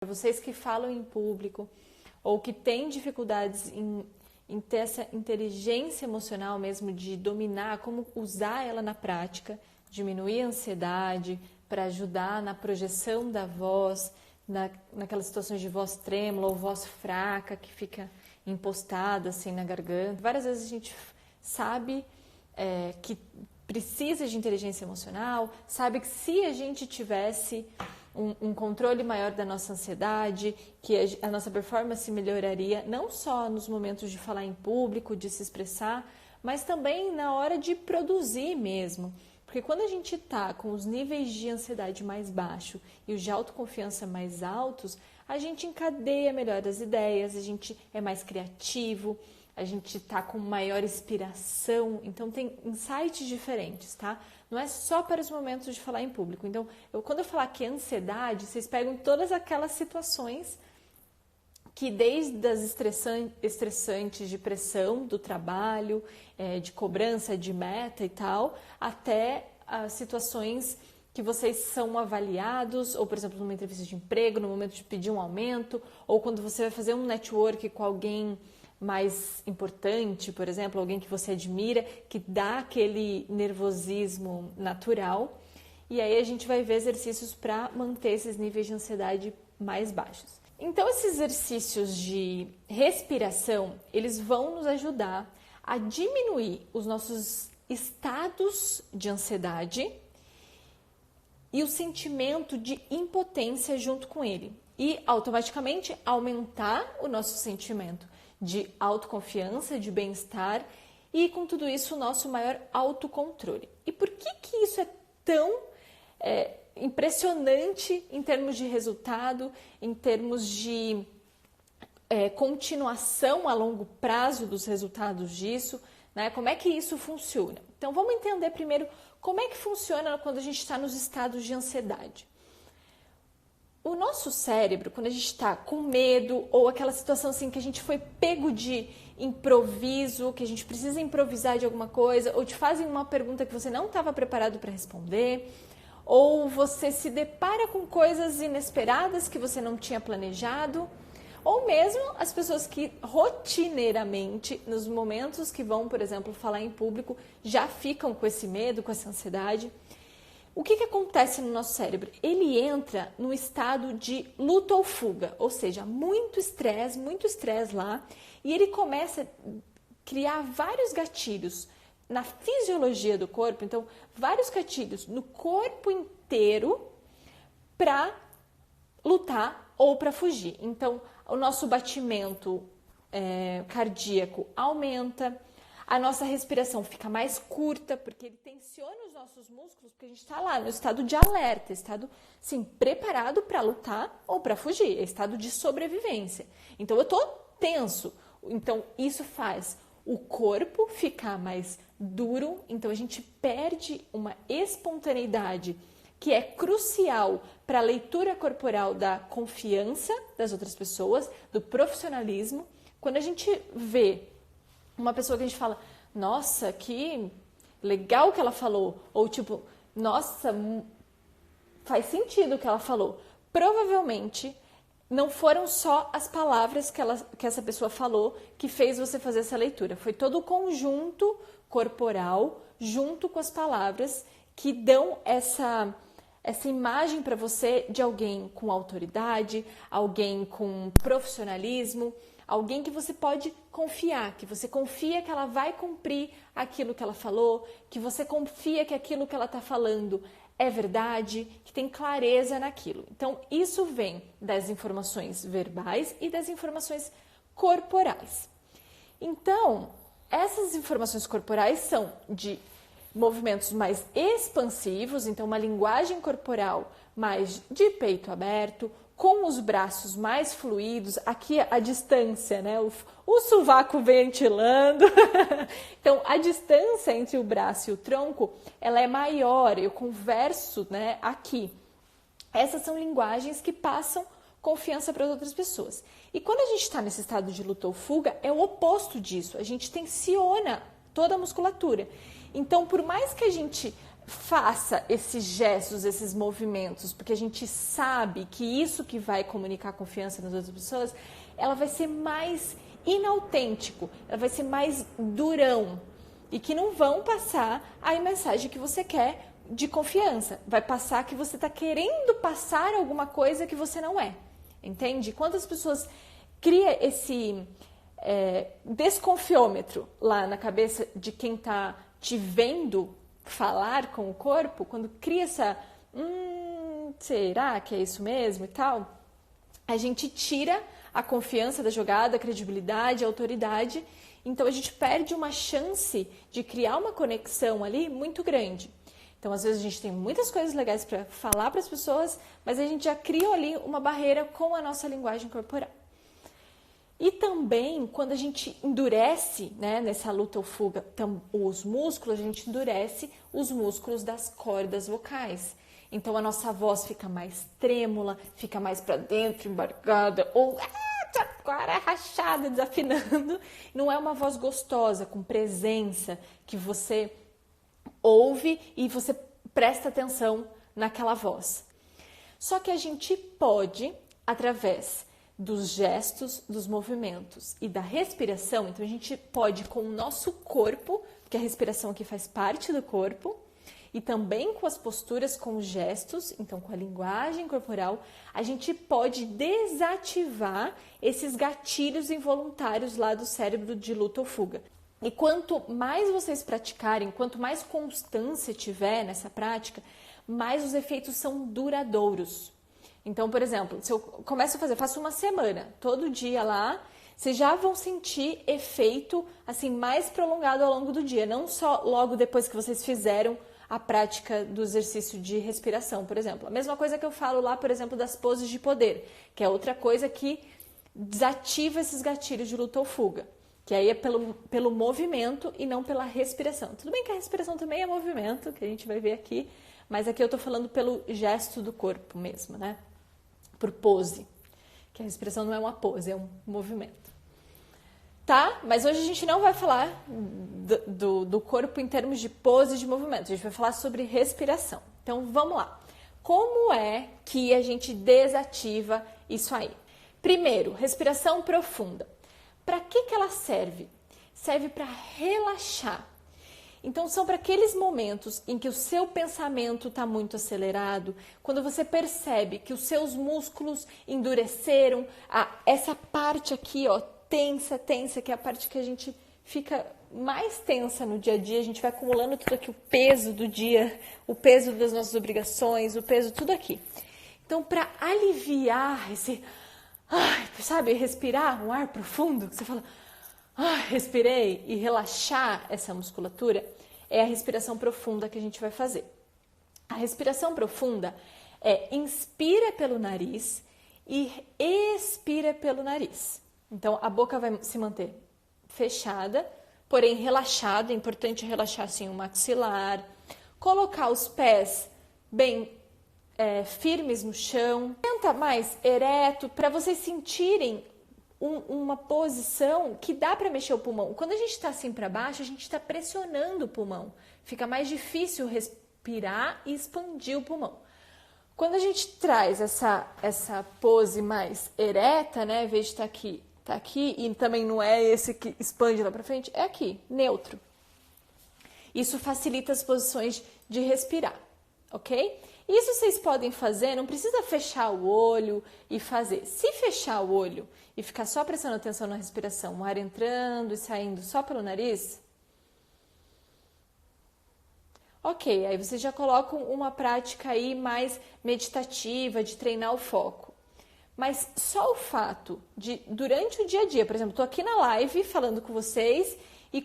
Vocês que falam em público ou que têm dificuldades em ter essa inteligência emocional mesmo, de dominar, como usar ela na prática, diminuir a ansiedade para ajudar na projeção da voz, naquelas situações de voz trêmula ou voz fraca que fica impostada assim na garganta. Várias vezes a gente sabe que precisa de inteligência emocional, sabe que se a gente tivesse um controle maior da nossa ansiedade, que a nossa performance melhoraria, não só nos momentos de falar em público, de se expressar, mas também na hora de produzir mesmo. Porque quando a gente está com os níveis de ansiedade mais baixos e os de autoconfiança mais altos, a gente encadeia melhor as ideias, a gente é mais criativo, a gente está com maior inspiração, então tem insights diferentes, tá? Não é só para os momentos de falar em público. Então, quando eu falar que é ansiedade, vocês pegam todas aquelas situações que desde as estressantes de pressão do trabalho, de cobrança de meta e tal, até as situações que vocês são avaliados, ou por exemplo, numa entrevista de emprego, no momento de pedir um aumento, ou quando você vai fazer um network com alguém mais importante, por exemplo, alguém que você admira, que dá aquele nervosismo natural. E aí a gente vai ver exercícios para manter esses níveis de ansiedade mais baixos. Então, esses exercícios de respiração, eles vão nos ajudar a diminuir os nossos estados de ansiedade e o sentimento de impotência junto com ele. E automaticamente aumentar o nosso sentimento de autoconfiança, de bem-estar e com tudo isso o nosso maior autocontrole. E por que isso é tão impressionante em termos de resultado, em termos de continuação a longo prazo dos resultados disso, né? Como é que isso funciona? Então vamos entender primeiro como é que funciona quando a gente está nos estados de ansiedade. O nosso cérebro, quando a gente está com medo ou aquela situação assim que a gente foi pego de improviso, que a gente precisa improvisar de alguma coisa, ou te fazem uma pergunta que você não estava preparado para responder, ou você se depara com coisas inesperadas que você não tinha planejado, ou mesmo as pessoas que rotineiramente, nos momentos que vão, por exemplo, falar em público, já ficam com esse medo, com essa ansiedade. O que acontece no nosso cérebro? Ele entra no estado de luta ou fuga, ou seja, muito estresse lá, e ele começa a criar vários gatilhos na fisiologia do corpo, então vários gatilhos no corpo inteiro para lutar ou para fugir. Então, o nosso batimento cardíaco aumenta, a nossa respiração fica mais curta, porque ele tensiona os nossos músculos, porque a gente está lá no estado de alerta, estado, sim, preparado para lutar ou para fugir, é estado de sobrevivência. Então, eu estou tenso. Então, isso faz o corpo ficar mais duro, então a gente perde uma espontaneidade que é crucial para a leitura corporal da confiança das outras pessoas, do profissionalismo. Quando a gente vê uma pessoa que a gente fala, nossa, que legal que ela falou, ou tipo, nossa, faz sentido o que ela falou. Provavelmente não foram só as palavras que essa pessoa falou que fez você fazer essa leitura. Foi todo o conjunto corporal, junto com as palavras, que dão essa imagem para você de alguém com autoridade, alguém com profissionalismo, alguém que você pode confiar, que você confia que ela vai cumprir aquilo que ela falou, que você confia que aquilo que ela está falando é verdade, que tem clareza naquilo. Então, isso vem das informações verbais e das informações corporais. Então, essas informações corporais são de movimentos mais expansivos, então uma linguagem corporal mais de peito aberto, com os braços mais fluidos, aqui a distância, né? O sovaco ventilando. Então, a distância entre o braço e o tronco, ela é maior, eu converso, né, aqui. Essas são linguagens que passam confiança para as outras pessoas. E quando a gente está nesse estado de luta ou fuga, é o oposto disso, a gente tensiona toda a musculatura. Então, por mais que a gente faça esses gestos, esses movimentos, porque a gente sabe que isso que vai comunicar confiança nas outras pessoas, ela vai ser mais inautêntico, ela vai ser mais durão e que não vão passar a mensagem que você quer de confiança. Vai passar que você está querendo passar alguma coisa que você não é, entende? Quando as pessoas criam esse desconfiômetro lá na cabeça de quem está te vendo falar com o corpo, quando cria essa será que é isso mesmo e tal, a gente tira a confiança da jogada, a credibilidade, a autoridade, então a gente perde uma chance de criar uma conexão ali muito grande. Então, às vezes a gente tem muitas coisas legais para falar para as pessoas, mas a gente já criou ali uma barreira com a nossa linguagem corporal. E também, quando a gente endurece, né, nessa luta ou fuga, os músculos, a gente endurece os músculos das cordas vocais. Então, a nossa voz fica mais trêmula, fica mais para dentro, embargada, ou agora rachada, desafinando. Não é uma voz gostosa, com presença, que você ouve e você presta atenção naquela voz. Só que a gente pode, através dos gestos, dos movimentos e da respiração, então a gente pode com o nosso corpo, porque a respiração aqui faz parte do corpo, e também com as posturas, com os gestos, então com a linguagem corporal, a gente pode desativar esses gatilhos involuntários lá do cérebro de luta ou fuga. E quanto mais vocês praticarem, quanto mais constância tiver nessa prática, mais os efeitos são duradouros. Então, por exemplo, se eu começo a fazer, faço uma semana, todo dia lá, vocês já vão sentir efeito assim mais prolongado ao longo do dia, não só logo depois que vocês fizeram a prática do exercício de respiração, por exemplo. A mesma coisa que eu falo lá, por exemplo, das poses de poder, que é outra coisa que desativa esses gatilhos de luta ou fuga, que aí é pelo movimento e não pela respiração. Tudo bem que a respiração também é movimento, que a gente vai ver aqui, mas aqui eu tô falando pelo gesto do corpo mesmo, né? Por pose, que a respiração não é uma pose, é um movimento. Tá? Mas hoje a gente não vai falar do corpo em termos de pose e de movimento, a gente vai falar sobre respiração. Então vamos lá. Como é que a gente desativa isso aí? Primeiro, respiração profunda. Para que ela serve? Serve para relaxar. Então, são para aqueles momentos em que o seu pensamento está muito acelerado, quando você percebe que os seus músculos endureceram, essa parte aqui, ó, tensa, que é a parte que a gente fica mais tensa no dia a dia, a gente vai acumulando tudo aqui, o peso do dia, o peso das nossas obrigações, o peso, tudo aqui. Então, para aliviar esse, sabe, respirar um ar profundo, que você fala, respirei, e relaxar essa musculatura, é a respiração profunda que a gente vai fazer. A respiração profunda é inspira pelo nariz e expira pelo nariz. Então, a boca vai se manter fechada, porém relaxada. É importante relaxar assim o maxilar, colocar os pés bem firmes no chão. Senta mais ereto para vocês sentirem uma posição que dá para mexer o pulmão. Quando a gente está assim para baixo, a gente está pressionando o pulmão. Fica mais difícil respirar e expandir o pulmão. Quando a gente traz essa pose mais ereta, né, em vez de estar aqui, tá aqui, e também não é esse que expande lá para frente, é aqui, neutro. Isso facilita as posições de respirar, ok? Isso vocês podem fazer, não precisa fechar o olho e fazer. Se fechar o olho e ficar só prestando atenção na respiração, o ar entrando e saindo só pelo nariz, ok, aí vocês já colocam uma prática aí mais meditativa, de treinar o foco. Mas só o fato de, durante o dia a dia, por exemplo, estou aqui na live falando com vocês e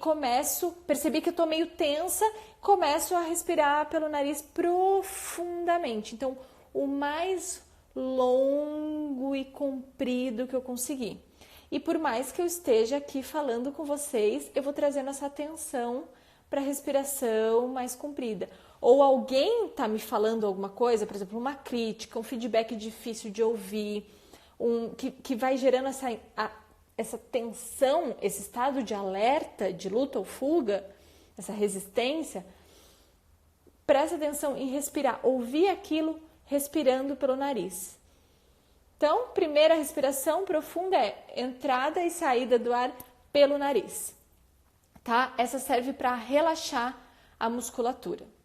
percebi que eu estou meio tensa, começo a respirar pelo nariz profundamente. Então, o mais longo e comprido que eu conseguir. E por mais que eu esteja aqui falando com vocês, eu vou trazendo essa atenção para a respiração mais comprida. Ou alguém está me falando alguma coisa, por exemplo, uma crítica, um feedback difícil de ouvir, que vai gerando essa tensão, esse estado de alerta, de luta ou fuga, essa resistência, presta atenção em respirar, ouvir aquilo respirando pelo nariz. Então, primeira respiração profunda é entrada e saída do ar pelo nariz, tá? Essa serve para relaxar a musculatura.